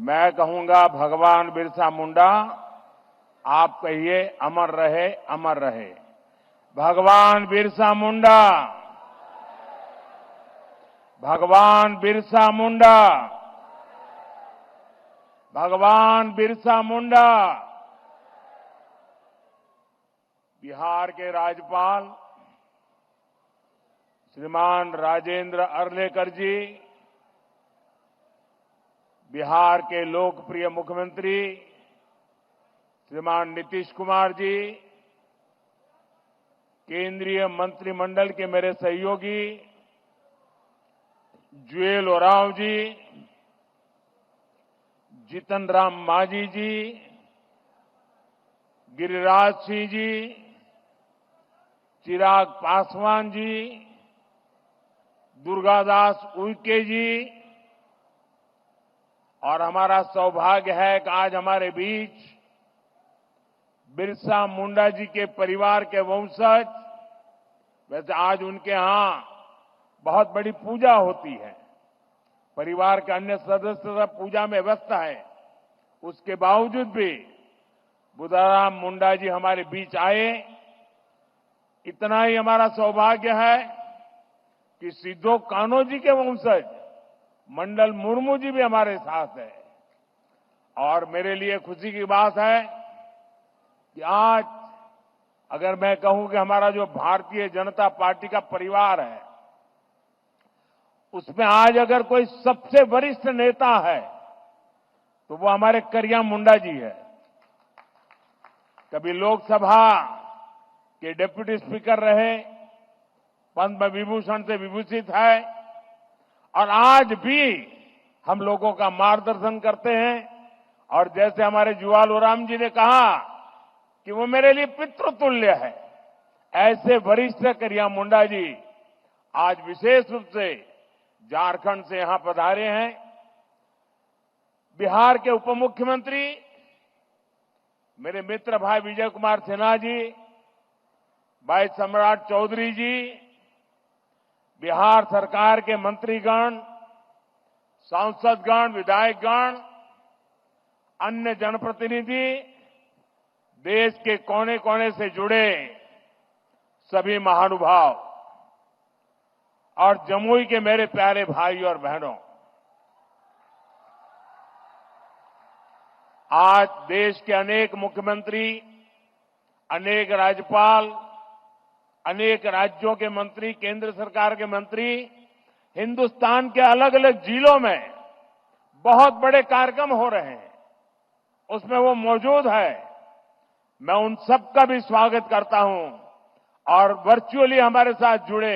मैं कहूंगा भगवान बिरसा मुंडा, आप कहिए अमर रहे, अमर रहे। भगवान बिरसा मुंडा, भगवान बिरसा मुंडा, भगवान बिरसा मुंडा। बिहार के राज्यपाल श्रीमान राजेंद्र अर्लेकर जी, बिहार के लोकप्रिय मुख्यमंत्री श्रीमान नीतीश कुमार जी, केंद्रीय मंत्रिमंडल के मेरे सहयोगी जुएल ओरांव जी, जीतन राम मांझी जी, गिरिराज सिंह जी, चिराग पासवान जी, दुर्गादास उइके जी, और हमारा सौभाग्य है कि आज हमारे बीच बिरसा मुंडा जी के परिवार के वंशज, वैसे आज उनके यहां बहुत बड़ी पूजा होती है, परिवार के अन्य सदस्य सब पूजा में व्यस्त है, उसके बावजूद भी बुधाराम मुंडा जी हमारे बीच आए। इतना ही हमारा सौभाग्य है कि सिद्धो कान्हो जी के वंशज मंडल मुर्मू जी भी हमारे साथ है। और मेरे लिए खुशी की बात है कि आज अगर मैं कहूं कि हमारा जो भारतीय जनता पार्टी का परिवार है, उसमें आज अगर कोई सबसे वरिष्ठ नेता है तो वो हमारे करिया मुंडा जी है। कभी लोकसभा के डिप्टी स्पीकर रहे, पद्म विभूषण से विभूषित है, और आज भी हम लोगों का मार्गदर्शन करते हैं। और जैसे हमारे जुआल ओराम जी ने कहा कि वो मेरे लिए पितृतुल्य है, ऐसे वरिष्ठ करिया मुंडा जी आज विशेष रूप से झारखंड से यहां पधारे हैं। बिहार के उप मुख्यमंत्री मेरे मित्र भाई विजय कुमार सिन्हा जी, भाई सम्राट चौधरी जी, बिहार सरकार के मंत्रीगण, सांसदगण, विधायकगण, अन्य जनप्रतिनिधि, देश के कोने कोने से जुड़े सभी महानुभाव और जमुई के मेरे प्यारे भाई और बहनों, आज देश के अनेक मुख्यमंत्री, अनेक राज्यपाल, अनेक राज्यों के मंत्री, केंद्र सरकार के मंत्री हिंदुस्तान के अलग अलग जिलों में बहुत बड़े कार्यक्रम हो रहे हैं, उसमें वो मौजूद है। मैं उन सबका भी स्वागत करता हूं और वर्चुअली हमारे साथ जुड़े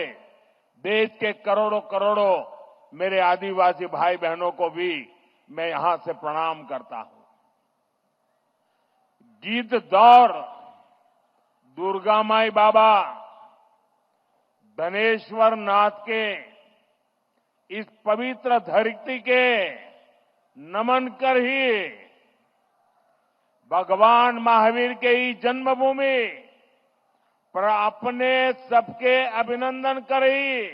देश के करोड़ों करोड़ों मेरे आदिवासी भाई बहनों को भी मैं यहां से प्रणाम करता हूं। गीत दौर दुर्गा माई बाबा धनेश्वर नाथ के इस पवित्र धरती के नमन कर ही भगवान महावीर के ही जन्मभूमि पर अपने सबके अभिनंदन करी।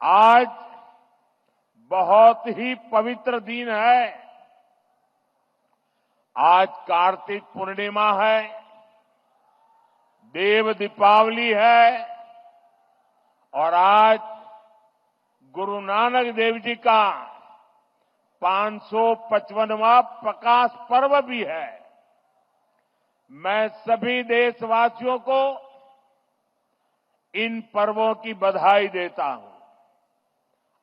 आज बहुत ही पवित्र दिन है। आज कार्तिक पूर्णिमा है, देव दीपावली है, और आज गुरु नानक देव जी का 555वां प्रकाश पर्व भी है। मैं सभी देशवासियों को इन पर्वों की बधाई देता हूं।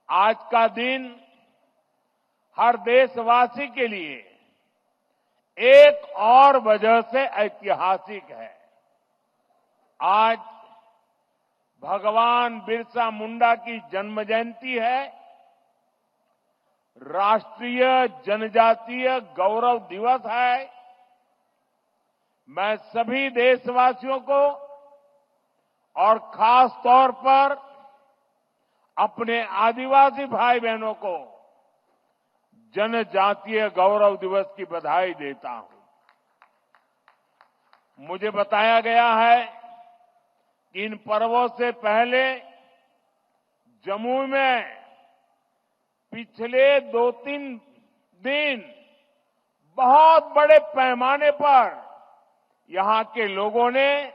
आज का दिन हर देशवासी के लिए एक और वजह से ऐतिहासिक है। आज भगवान बिरसा मुंडा की जन्म जयंती है, राष्ट्रीय जनजातीय गौरव दिवस है। मैं सभी देशवासियों को और खास तौर पर अपने आदिवासी भाई बहनों को जनजातीय गौरव दिवस की बधाई देता हूं। मुझे बताया गया है कि इन पर्वों से पहले जमुई में पिछले 2-3 दिन बहुत बड़े पैमाने पर यहां के लोगों ने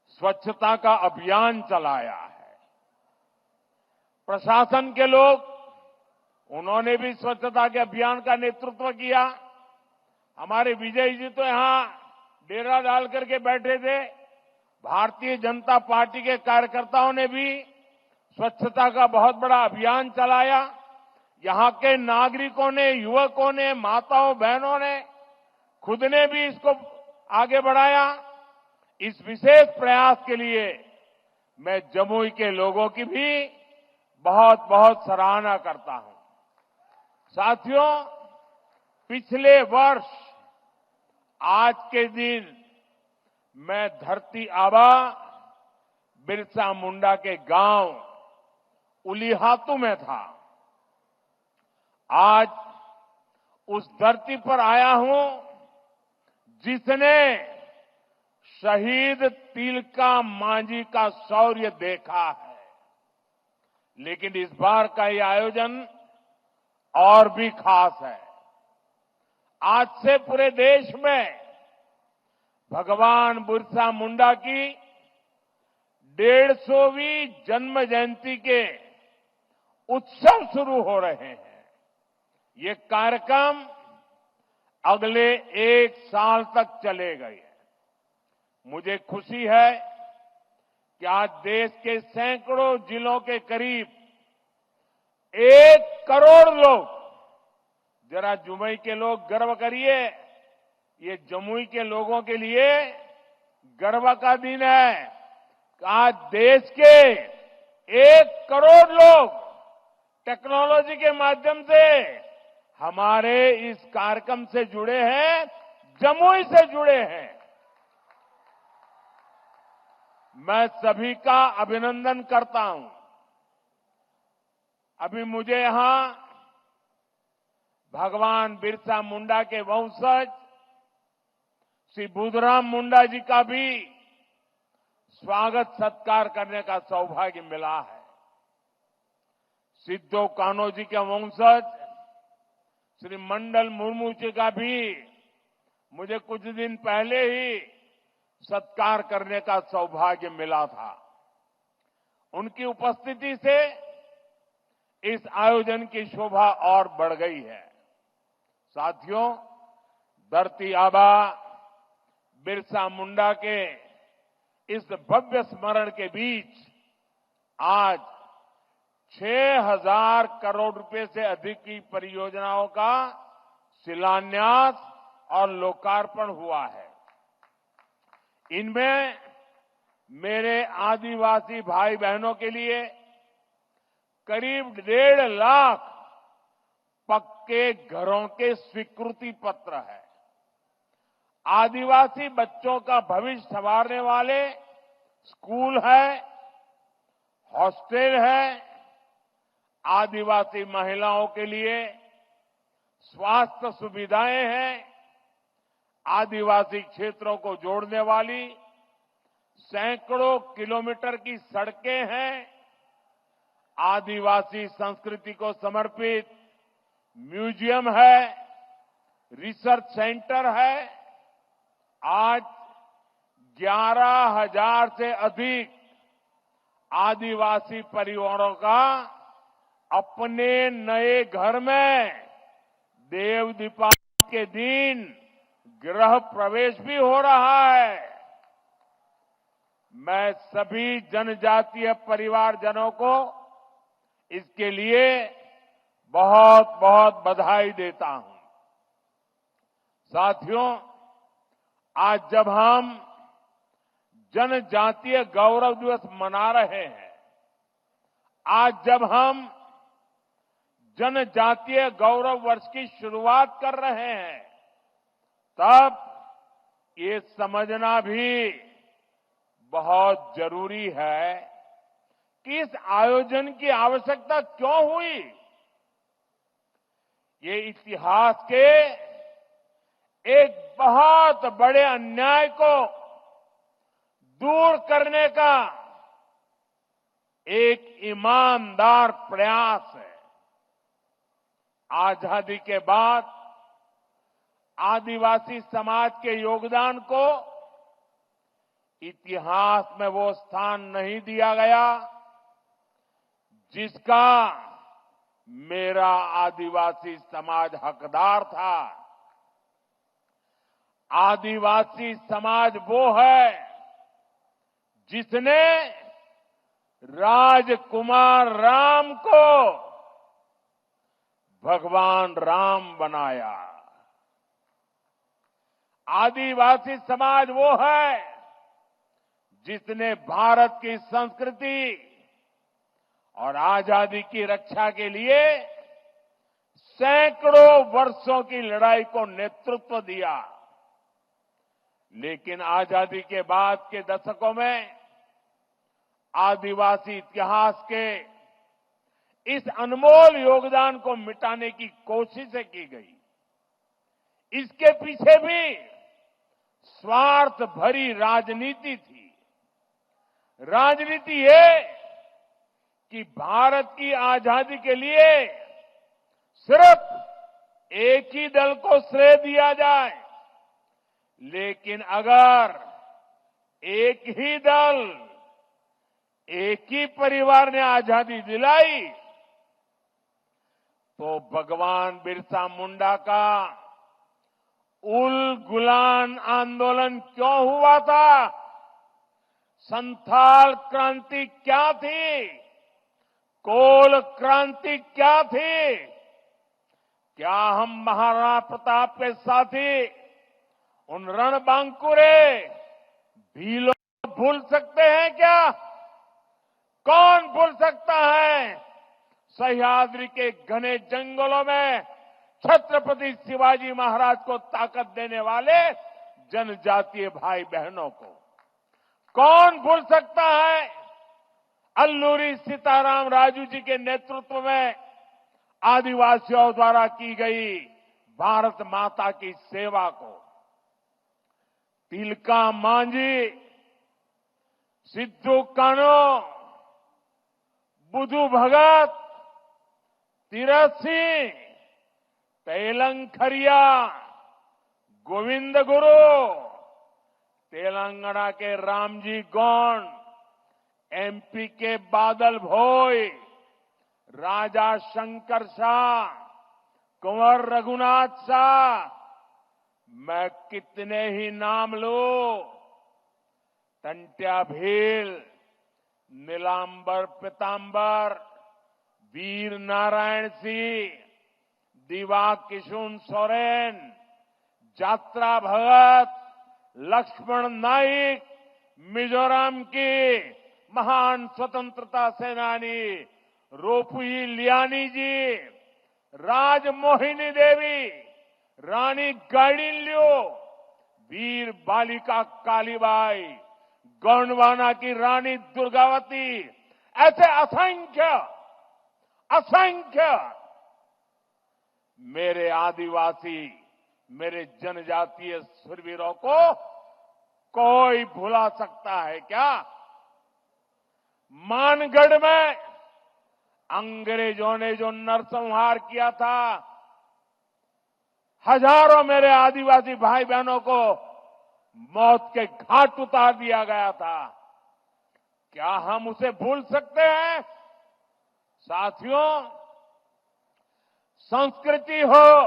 स्वच्छता का अभियान चलाया है। प्रशासन के लोग, उन्होंने भी स्वच्छता के अभियान का नेतृत्व किया। हमारे विजय जी तो यहां डेरा डाल करके बैठे थे। भारतीय जनता पार्टी के कार्यकर्ताओं ने भी स्वच्छता का बहुत बड़ा अभियान चलाया। यहां के नागरिकों ने, युवकों ने, माताओं बहनों ने खुद ने भी इसको आगे बढ़ाया। इस विशेष प्रयास के लिए मैं जमुई के लोगों की भी बहुत बहुत सराहना करता हूं। साथियों, पिछले वर्ष आज के दिन मैं धरती आबा बिरसा मुंडा के गांव उलीहातू में था। आज उस धरती पर आया हूं जिसने शहीद तिलका मांझी का शौर्य देखा है। लेकिन इस बार का ये आयोजन और भी खास है। आज से पूरे देश में भगवान बिरसा मुंडा की 150वीं जन्म जयंती के उत्सव शुरू हो रहे हैं। ये कार्यक्रम अगले 1 साल तक चलेगा। मुझे खुशी है कि आज देश के सैकड़ों जिलों के करीब 1 करोड़ लोग, जरा जमुई के लोग गर्व करिए, ये जमुई के लोगों के लिए गर्व का दिन है। आज देश के 1 करोड़ लोग टेक्नोलॉजी के माध्यम से हमारे इस कार्यक्रम से जुड़े हैं, जमुई से जुड़े हैं। मैं सभी का अभिनंदन करता हूं। अभी मुझे यहां भगवान बिरसा मुंडा के वंशज श्री बुधराम मुंडा जी का भी स्वागत सत्कार करने का सौभाग्य मिला है। सिद्धो कान्हो जी के वंशज श्री मंडल मुर्मू जी का भी मुझे कुछ दिन पहले ही सत्कार करने का सौभाग्य मिला था। उनकी उपस्थिति से इस आयोजन की शोभा और बढ़ गई है। साथियों, धरती आबा बिरसा मुंडा के इस भव्य स्मरण के बीच आज 6,000 करोड़ रुपए से अधिक की परियोजनाओं का शिलान्यास और लोकार्पण हुआ है। इनमें मेरे आदिवासी भाई बहनों के लिए करीब 1.5 लाख पक्के घरों के स्वीकृति पत्र है। आदिवासी बच्चों का भविष्य संवारने वाले स्कूल है, हॉस्टल है, आदिवासी महिलाओं के लिए स्वास्थ्य सुविधाएं हैं, आदिवासी क्षेत्रों को जोड़ने वाली सैकड़ों किलोमीटर की सड़कें हैं, आदिवासी संस्कृति को समर्पित म्यूजियम है, रिसर्च सेंटर है। आज 11,000 से अधिक आदिवासी परिवारों का अपने नए घर में देव दीपावली के दिन गृह प्रवेश भी हो रहा है। मैं सभी जनजातीय परिवारजनों को इसके लिए बहुत बहुत बधाई देता हूं। साथियों, आज जब हम जनजातीय गौरव दिवस मना रहे हैं, आज जब हम जनजातीय गौरव वर्ष की शुरुआत कर रहे हैं, तब ये समझना भी बहुत जरूरी है कि इस आयोजन की आवश्यकता क्यों हुई। ये इतिहास के एक बहुत बड़े अन्याय को दूर करने का एक ईमानदार प्रयास है। आजादी के बाद आदिवासी समाज के योगदान को इतिहास में वो स्थान नहीं दिया गया जिसका मेरा आदिवासी समाज हकदार था। आदिवासी समाज वो है जिसने राजकुमार राम को भगवान राम बनाया। आदिवासी समाज वो है जिसने भारत की संस्कृति और आजादी की रक्षा के लिए सैकड़ों वर्षों की लड़ाई को नेतृत्व दिया। लेकिन आजादी के बाद के दशकों में आदिवासी इतिहास के इस अनमोल योगदान को मिटाने की कोशिशें की गई। इसके पीछे भी स्वार्थ भरी राजनीति थी। राजनीति ये कि भारत की आजादी के लिए सिर्फ एक ही दल को श्रेय दिया जाए, लेकिन अगर एक ही दल, एक ही परिवार ने आजादी दिलाई तो भगवान बिरसा मुंडा का उल गुलान आंदोलन क्यों हुआ था? संथाल क्रांति क्या थी? कोल क्रांति क्या थी? क्या हम महाराणा प्रताप के साथी उन रणबांकुरे भीलों भूल सकते हैं क्या? कौन भूल सकता है सह्याद्री के घने जंगलों में छत्रपति शिवाजी महाराज को ताकत देने वाले जनजातीय भाई बहनों को? कौन भूल सकता है अल्लूरी सीताराम राजू जी के नेतृत्व में आदिवासियों द्वारा की गई भारत माता की सेवा को? तिलका मांझी, सिद्धू कान्हो, बुधू भगत, तीरथ सिंह, तेलंखरिया, गोविंद गुरु, तेलंगाना के रामजी गौंड, एमपी के बादल भोई, राजा शंकर शाह, कुंवर रघुनाथ शाह, मैं कितने ही नाम लूं। टंट्या भील, नीलांबर पीतांबर, वीर नारायण सिंह, दिवा किशुन सोरेन, जात्रा भगत, लक्ष्मण नाइक, मिजोरम की महान स्वतंत्रता सेनानी रोपुई लियानी जी, राजमोहिनी देवी, रानी गाइडिनल्यू, वीर बालिका कालीबाई, गोंडवाना की रानी दुर्गावती, ऐसे असंख्य असंख्य मेरे आदिवासी, मेरे जनजातीय शूरवीरों को कोई भुला सकता है क्या? मानगढ़ में अंग्रेजों ने जो नरसंहार किया था, हजारों मेरे आदिवासी भाई बहनों को मौत के घाट उतार दिया गया था। क्या हम उसे भूल सकते हैं? साथियों, संस्कृति हो,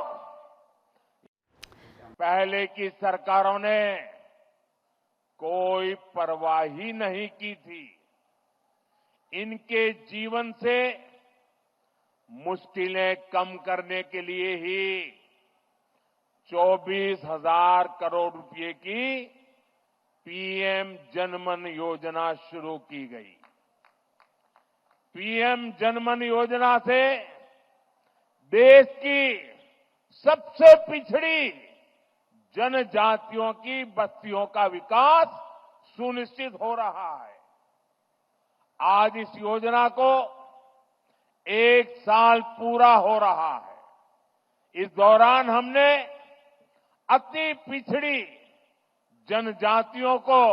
पहले की सरकारों ने कोई परवाह ही नहीं की थी। इनके जीवन से मुश्किलें कम करने के लिए ही 24,000 करोड़ रुपए की पीएम जनमन योजना शुरू की गई। पीएम जनमन योजना से देश की सबसे पिछड़ी जनजातियों की बस्तियों का विकास सुनिश्चित हो रहा है। आज इस योजना को 1 साल पूरा हो रहा है। इस दौरान हमने अति पिछड़ी जनजातियों को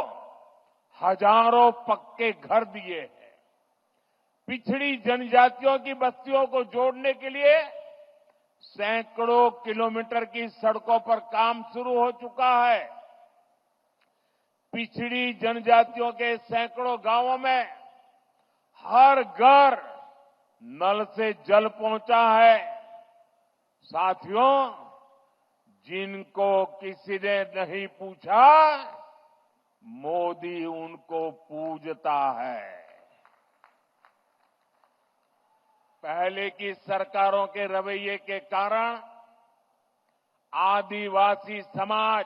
हजारों पक्के घर दिए हैं। पिछड़ी जनजातियों की बस्तियों को जोड़ने के लिए सैकड़ों किलोमीटर की सड़कों पर काम शुरू हो चुका है। पिछड़ी जनजातियों के सैकड़ों गांवों में हर घर नल से जल पहुंचा है। साथियों, जिनको किसी ने नहीं पूछा, मोदी उनको पूजता है। पहले की सरकारों के रवैये के कारण आदिवासी समाज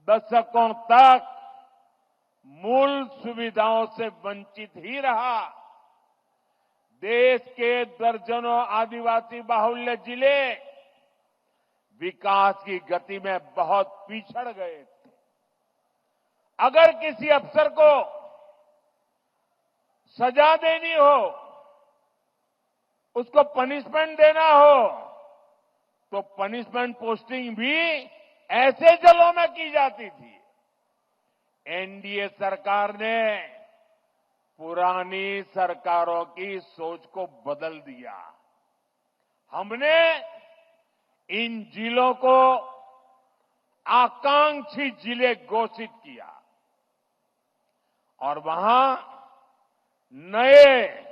दशकों तक मूल सुविधाओं से वंचित ही रहा। देश के दर्जनों आदिवासी बाहुल्य जिले विकास की गति में बहुत पिछड़ गए थे। अगर किसी अफसर को सजा देनी हो, उसको पनिशमेंट देना हो, तो पनिशमेंट पोस्टिंग भी ऐसे जिलों में की जाती थी। एनडीए सरकार ने पुरानी सरकारों की सोच को बदल दिया। हमने इन जिलों को आकांक्षी जिले घोषित किया और वहां नए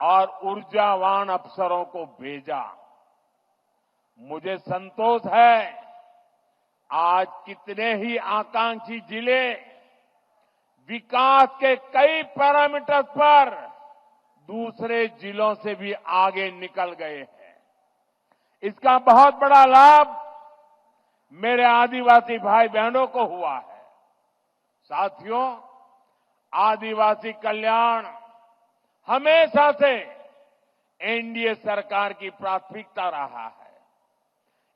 और ऊर्जावान अफसरों को भेजा। मुझे संतोष है, आज कितने ही आकांक्षी जिले विकास के कई पैरामीटर्स पर दूसरे जिलों से भी आगे निकल गए हैं। इसका बहुत बड़ा लाभ मेरे आदिवासी भाई बहनों को हुआ है। साथियों, आदिवासी कल्याण हमेशा से एनडीए सरकार की प्राथमिकता रहा है।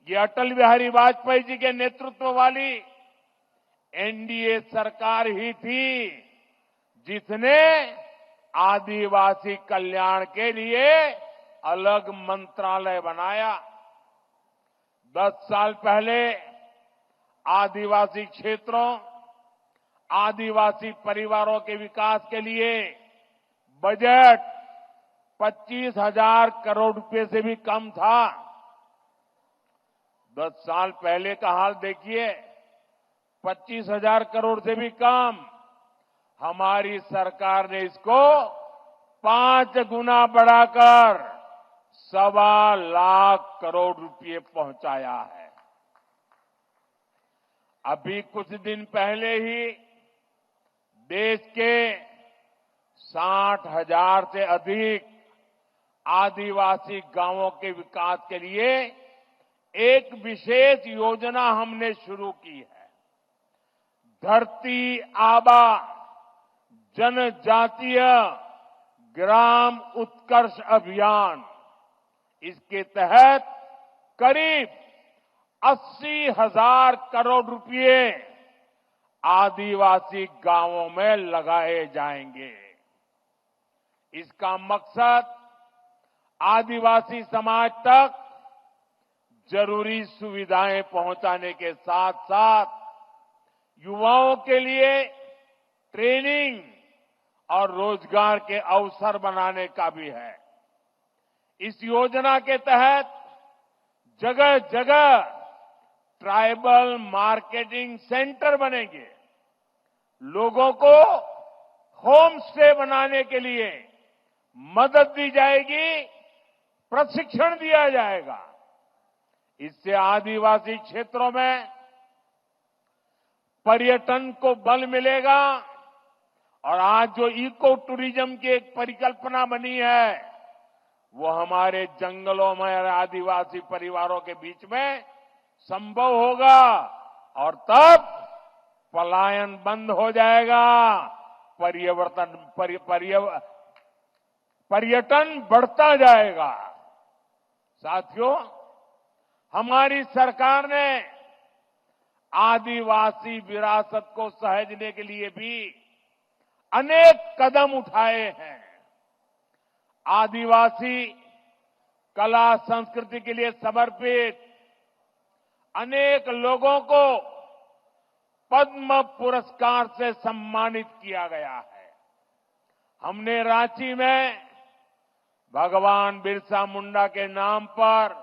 ये अटल बिहारी वाजपेयी जी के नेतृत्व वाली एनडीए सरकार ही थी जिसने आदिवासी कल्याण के लिए अलग मंत्रालय बनाया। 10 साल पहले आदिवासी क्षेत्रों, आदिवासी परिवारों के विकास के लिए बजट 25,000 करोड़ रुपए से भी कम था। 10 साल पहले का हाल देखिए, 25,000 करोड़ से भी कम। हमारी सरकार ने इसको 5 गुना बढ़ाकर 1.25 लाख करोड़ रुपए पहुंचाया है। अभी कुछ दिन पहले ही देश के 60,000 से अधिक आदिवासी गांवों के विकास के लिए एक विशेष योजना हमने शुरू की है। धरती आबा जनजातीय ग्राम उत्कर्ष अभियान। इसके तहत करीब 80,000 करोड़ रुपए आदिवासी गांवों में लगाए जाएंगे। इसका मकसद आदिवासी समाज तक जरूरी सुविधाएं पहुंचाने के साथ साथ युवाओं के लिए ट्रेनिंग और रोजगार के अवसर बनाने का भी है। इस योजना के तहत जगह जगह ट्राइबल मार्केटिंग सेंटर बनेंगे। लोगों को होम स्टे बनाने के लिए मदद दी जाएगी, प्रशिक्षण दिया जाएगा। इससे आदिवासी क्षेत्रों में पर्यटन को बल मिलेगा और आज जो इको टूरिज्म की एक परिकल्पना बनी है, वो हमारे जंगलों में और आदिवासी परिवारों के बीच में संभव होगा और तब पलायन बंद हो जाएगा, पर्यटन बढ़ता जाएगा। साथियों, हमारी सरकार ने आदिवासी विरासत को सहेजने के लिए भी अनेक कदम उठाए हैं। आदिवासी कला संस्कृति के लिए समर्पित अनेक लोगों को पद्म पुरस्कार से सम्मानित किया गया है। हमने रांची में भगवान बिरसा मुंडा के नाम पर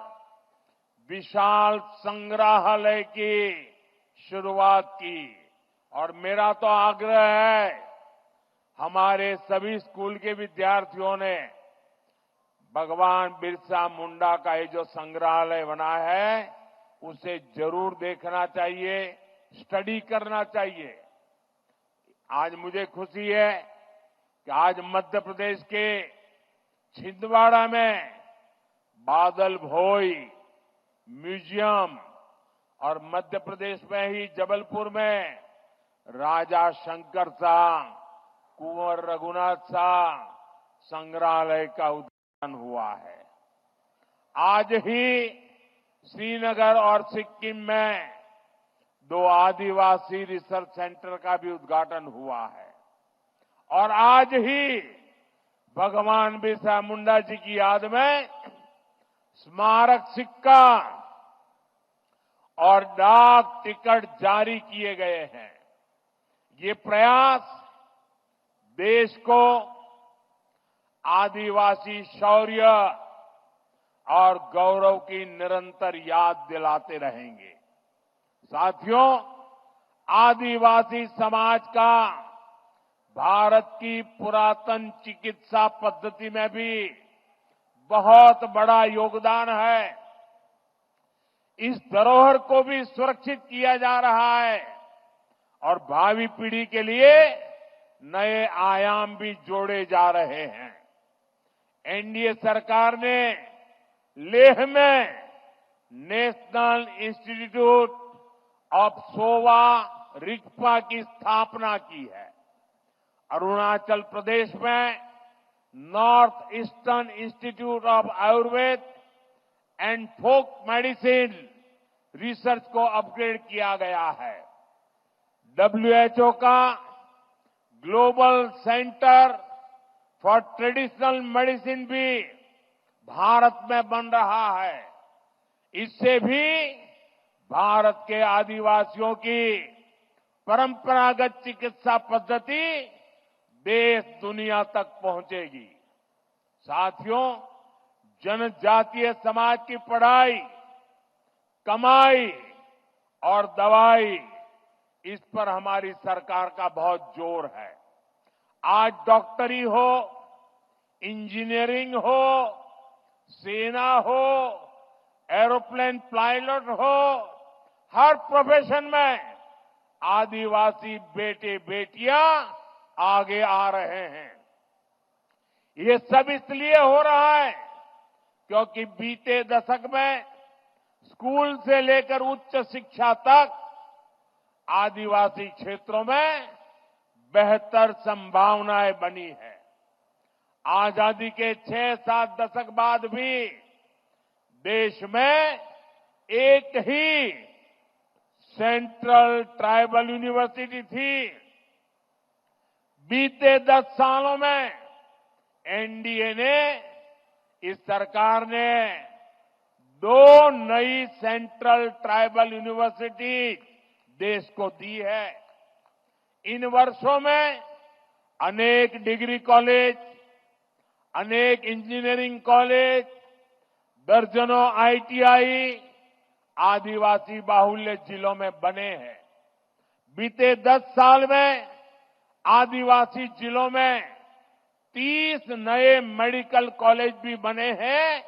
विशाल संग्रहालय की शुरुआत की। और मेरा तो आग्रह है, हमारे सभी स्कूल के विद्यार्थियों ने भगवान बिरसा मुंडा का ये जो संग्रहालय बना है, उसे जरूर देखना चाहिए, स्टडी करना चाहिए। आज मुझे खुशी है कि आज मध्य प्रदेश के छिंदवाड़ा में बादल भोई म्यूजियम और मध्य प्रदेश में ही जबलपुर में राजा शंकर शाह, कुंवर रघुनाथ शाह संग्रहालय का उद्घाटन हुआ है। आज ही श्रीनगर और सिक्किम में 2 आदिवासी रिसर्च सेंटर का भी उद्घाटन हुआ है। और आज ही भगवान बिरसा मुंडा जी की याद में स्मारक सिक्का और डाक टिकट जारी किए गए हैं। ये प्रयास देश को आदिवासी शौर्य और गौरव की निरंतर याद दिलाते रहेंगे। साथियों, आदिवासी समाज का भारत की पुरातन चिकित्सा पद्धति में भी बहुत बड़ा योगदान है। इस धरोहर को भी सुरक्षित किया जा रहा है और भावी पीढ़ी के लिए नए आयाम भी जोड़े जा रहे हैं। एनडीए सरकार ने लेह में national institute of Sowa Rigpa की स्थापना की है। अरुणाचल प्रदेश में north eastern institute of Ayurveda and folk medicine research को अपग्रेड किया गया है। डब्ल्यूएचओ का global centre for traditional medicine भी भारत में बन रहा है। इससे भी भारत के आदिवासियों की परंपरागत चिकित्सा पद्धति देश दुनिया तक पहुंचेगी। साथियों, जनजातीय समाज की पढ़ाई, कमाई और दवाई, इस पर हमारी सरकार का बहुत जोर है। आज डॉक्टरी हो, इंजीनियरिंग हो, सेना हो, एरोप्लेन पायलट हो, हर प्रोफेशन में आदिवासी बेटे बेटियां आगे आ रहे हैं। ये सब इसलिए हो रहा है क्योंकि बीते दशक में स्कूल से लेकर उच्च शिक्षा तक आदिवासी क्षेत्रों में बेहतर संभावनाएं बनी है। आजादी के 6-7 दशक बाद भी देश में एक ही सेंट्रल ट्राइबल यूनिवर्सिटी थी। बीते 10 सालों में एनडीए ने, इस सरकार ने 2 नई सेंट्रल ट्राइबल यूनिवर्सिटी देश को दी है। इन वर्षों में अनेक डिग्री कॉलेज, अनेक इंजीनियरिंग कॉलेज, दर्जनों आईटीआई आदिवासी बाहुल्य जिलों में बने हैं। बीते 10 साल में आदिवासी जिलों में 30 नए मेडिकल कॉलेज भी बने हैं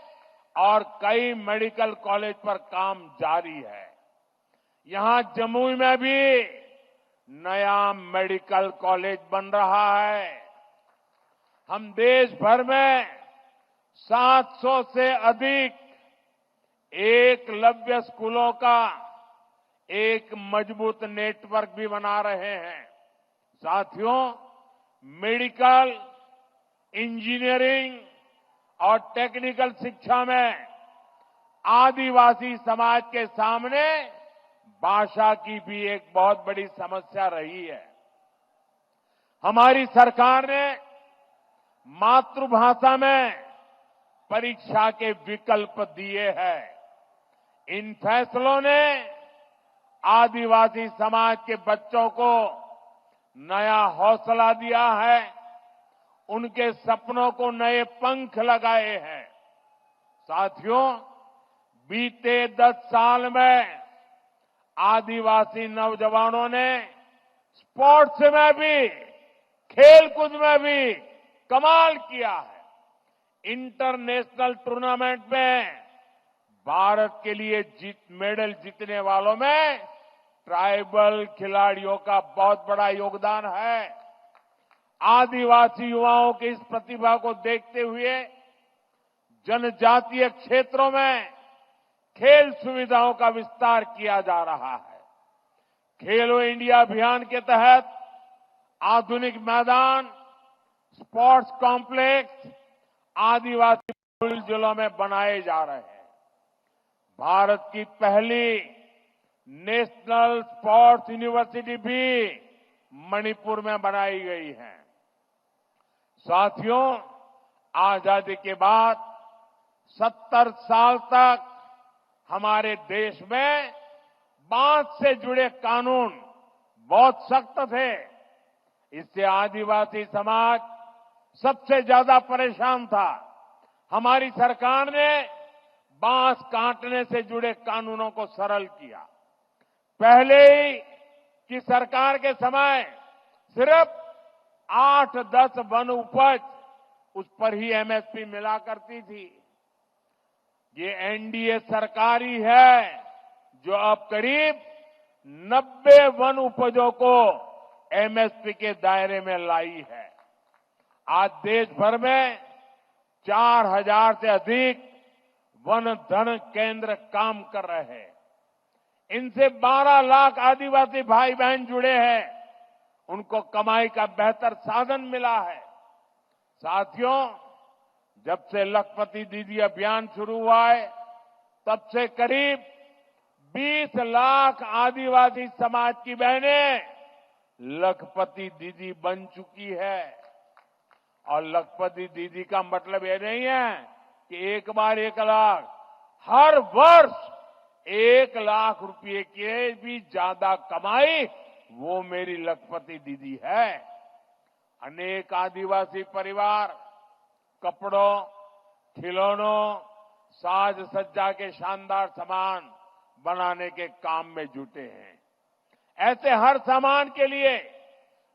और कई मेडिकल कॉलेज पर काम जारी है। यहां जमुई में भी नया मेडिकल कॉलेज बन रहा है। हम देश भर में 700 से अधिक एकलव्य स्कूलों का एक मजबूत नेटवर्क भी बना रहे हैं। साथियों, मेडिकल, इंजीनियरिंग और टेक्निकल शिक्षा में आदिवासी समाज के सामने भाषा की भी एक बहुत बड़ी समस्या रही है। हमारी सरकार ने मातृभाषा में परीक्षा के विकल्प दिए हैं। इन फैसलों ने आदिवासी समाज के बच्चों को नया हौसला दिया है, उनके सपनों को नए पंख लगाए हैं। साथियों, बीते 10 साल में आदिवासी नौजवानों ने स्पोर्ट्स में भी, खेलकूद में भी कमाल किया है। इंटरनेशनल टूर्नामेंट में भारत के लिए मेडल जीतने वालों में ट्राइबल खिलाड़ियों का बहुत बड़ा योगदान है। आदिवासी युवाओं की इस प्रतिभा को देखते हुए जनजातीय क्षेत्रों में खेल सुविधाओं का विस्तार किया जा रहा है। खेलो इंडिया अभियान के तहत आधुनिक मैदान, स्पोर्ट्स कॉम्प्लेक्स आदिवासी जिलों में बनाए जा रहे हैं। भारत की पहली नेशनल स्पोर्ट्स यूनिवर्सिटी भी मणिपुर में बनाई गई है। साथियों, आजादी के बाद 70 साल तक हमारे देश में बांध से जुड़े कानून बहुत सख्त थे। इससे आदिवासी समाज सबसे ज्यादा परेशान था। हमारी सरकार ने बांस काटने से जुड़े कानूनों को सरल किया। पहले ही की सरकार के समय सिर्फ 8-10 वन उपज, उस पर ही एमएसपी मिला करती थी। ये एनडीए सरकार ही है जो अब करीब 90 वन उपजों को एमएसपी के दायरे में लाई है। आज देश भर में 4000 से अधिक वन धन केंद्र काम कर रहे हैं। इनसे 12 लाख आदिवासी भाई बहन जुड़े हैं। उनको कमाई का बेहतर साधन मिला है। साथियों, जब से लखपति दीदी अभियान शुरू हुआ है, तब से करीब 20 लाख आदिवासी समाज की बहनें लखपति दीदी बन चुकी है। और लखपति दीदी का मतलब ये नहीं है कि एक बार 1 लाख, हर वर्ष 1 लाख रुपए के भी ज्यादा कमाई वो मेरी लखपति दीदी है। अनेक आदिवासी परिवार कपड़ों, खिलौनों, साज सज्जा के शानदार सामान बनाने के काम में जुटे हैं। ऐसे हर सामान के लिए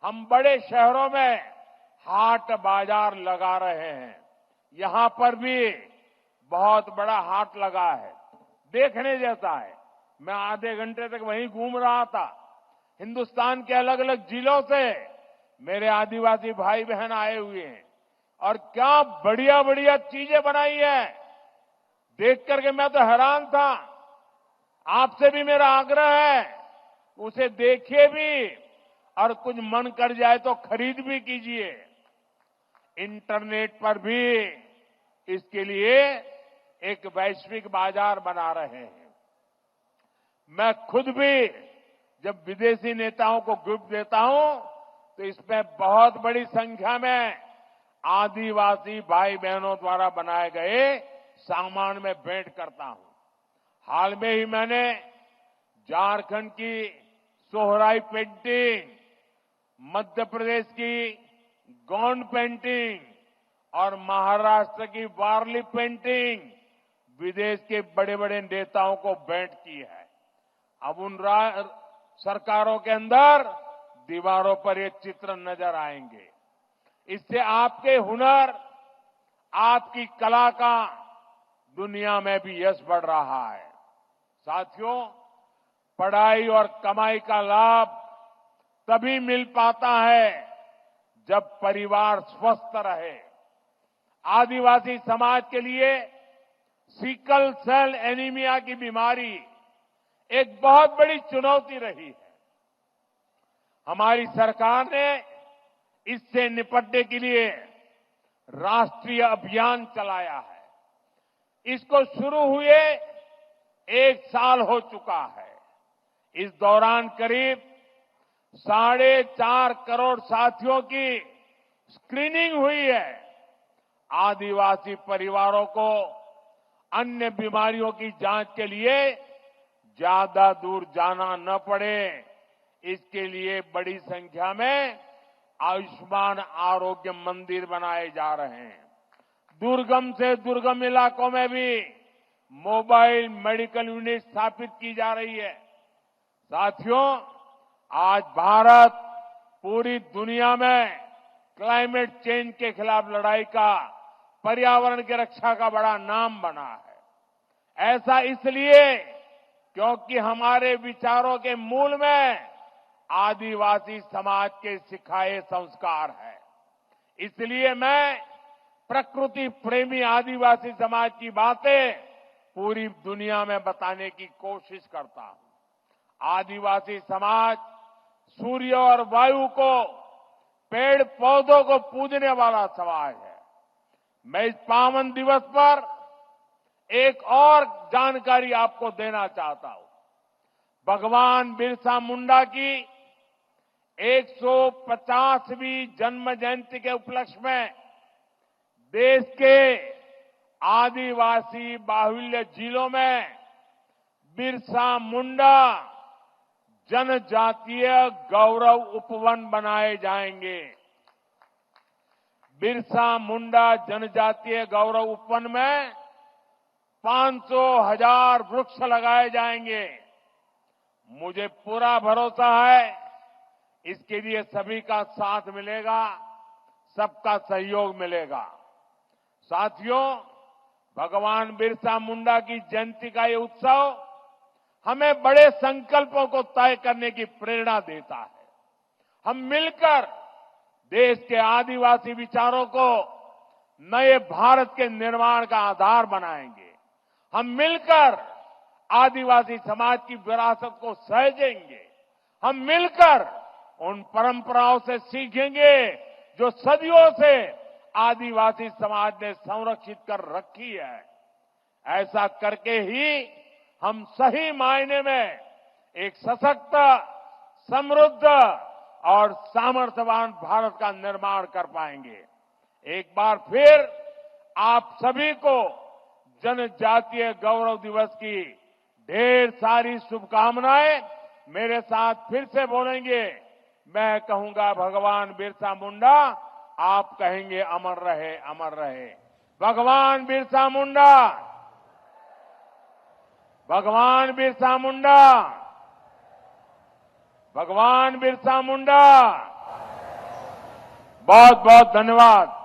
हम बड़े शहरों में हाट बाजार लगा रहे हैं। यहां पर भी बहुत बड़ा हाट लगा है, देखने जैसा है। मैं आधे घंटे तक वहीं घूम रहा था। हिंदुस्तान के अलग अलग जिलों से मेरे आदिवासी भाई बहन आए हुए हैं और क्या बढ़िया बढ़िया चीजें बनाई है। देख करके मैं तो हैरान था। आपसे भी मेरा आग्रह है, उसे देखिए भी और कुछ मन कर जाए तो खरीद भी कीजिए। इंटरनेट पर भी इसके लिए एक वैश्विक बाजार बना रहे हैं। मैं खुद भी जब विदेशी नेताओं को गिफ्ट देता हूं तो इसमें बहुत बड़ी संख्या में आदिवासी भाई बहनों द्वारा बनाए गए सामान में भेंट करता हूं। हाल में ही मैंने झारखंड की सोहराई पेंटिंग, मध्य प्रदेश की गोंड पेंटिंग और महाराष्ट्र की वारली पेंटिंग विदेश के बड़े बड़े नेताओं को भेंट की है। अब उन सरकारों के अंदर दीवारों पर ये चित्र नजर आएंगे। इससे आपके हुनर, आपकी कला का दुनिया में भी यश बढ़ रहा है। साथियों, पढ़ाई और कमाई का लाभ तभी मिल पाता है जब परिवार स्वस्थ रहे। आदिवासी समाज के लिए सिकल सेल एनीमिया की बीमारी एक बहुत बड़ी चुनौती रही है। हमारी सरकार ने इससे निपटने के लिए राष्ट्रीय अभियान चलाया है। इसको शुरू हुए 1 साल हो चुका है। इस दौरान करीब 4.5 करोड़ साथियों की स्क्रीनिंग हुई है। आदिवासी परिवारों को अन्य बीमारियों की जांच के लिए ज्यादा दूर जाना न पड़े, इसके लिए बड़ी संख्या में आयुष्मान आरोग्य मंदिर बनाए जा रहे हैं। दुर्गम से दुर्गम इलाकों में भी मोबाइल मेडिकल यूनिट स्थापित की जा रही है। साथियों, आज भारत पूरी दुनिया में क्लाइमेट चेंज के खिलाफ लड़ाई का, पर्यावरण की रक्षा का बड़ा नाम बना है। ऐसा इसलिए क्योंकि हमारे विचारों के मूल में आदिवासी समाज के सिखाए संस्कार है। इसलिए मैं प्रकृति प्रेमी आदिवासी समाज की बातें पूरी दुनिया में बताने की कोशिश करता हूं। आदिवासी समाज सूर्य और वायु को, पेड़ पौधों को पूजने वाला समाज है। मैं इस पावन दिवस पर एक और जानकारी आपको देना चाहता हूं। भगवान बिरसा मुंडा की 150वीं जन्म जयंती के उपलक्ष्य में देश के आदिवासी बाहुल्य जिलों में बिरसा मुंडा जनजातीय गौरव उपवन बनाए जाएंगे। बिरसा मुंडा जनजातीय गौरव उपवन में 500,000 वृक्ष लगाए जाएंगे। मुझे पूरा भरोसा है इसके लिए सभी का साथ मिलेगा, सबका सहयोग मिलेगा। साथियों, भगवान बिरसा मुंडा की जयंती का ये उत्सव हमें बड़े संकल्पों को तय करने की प्रेरणा देता है। हम मिलकर देश के आदिवासी विचारों को नए भारत के निर्माण का आधार बनाएंगे। हम मिलकर आदिवासी समाज की विरासत को सहेजेंगे। हम मिलकर उन परंपराओं से सीखेंगे जो सदियों से आदिवासी समाज ने संरक्षित कर रखी है। ऐसा करके ही हम सही मायने में एक सशक्त, समृद्ध और सामर्थ्यवान भारत का निर्माण कर पाएंगे। एक बार फिर आप सभी को जनजातीय गौरव दिवस की ढेर सारी शुभकामनाएं। मेरे साथ फिर से बोलेंगे, मैं कहूंगा भगवान बिरसा मुंडा, आप कहेंगे अमर रहे, अमर रहे। भगवान बिरसा मुंडा, भगवान बिरसा मुंडा, भगवान बिरसा मुंडा। बहुत बहुत धन्यवाद।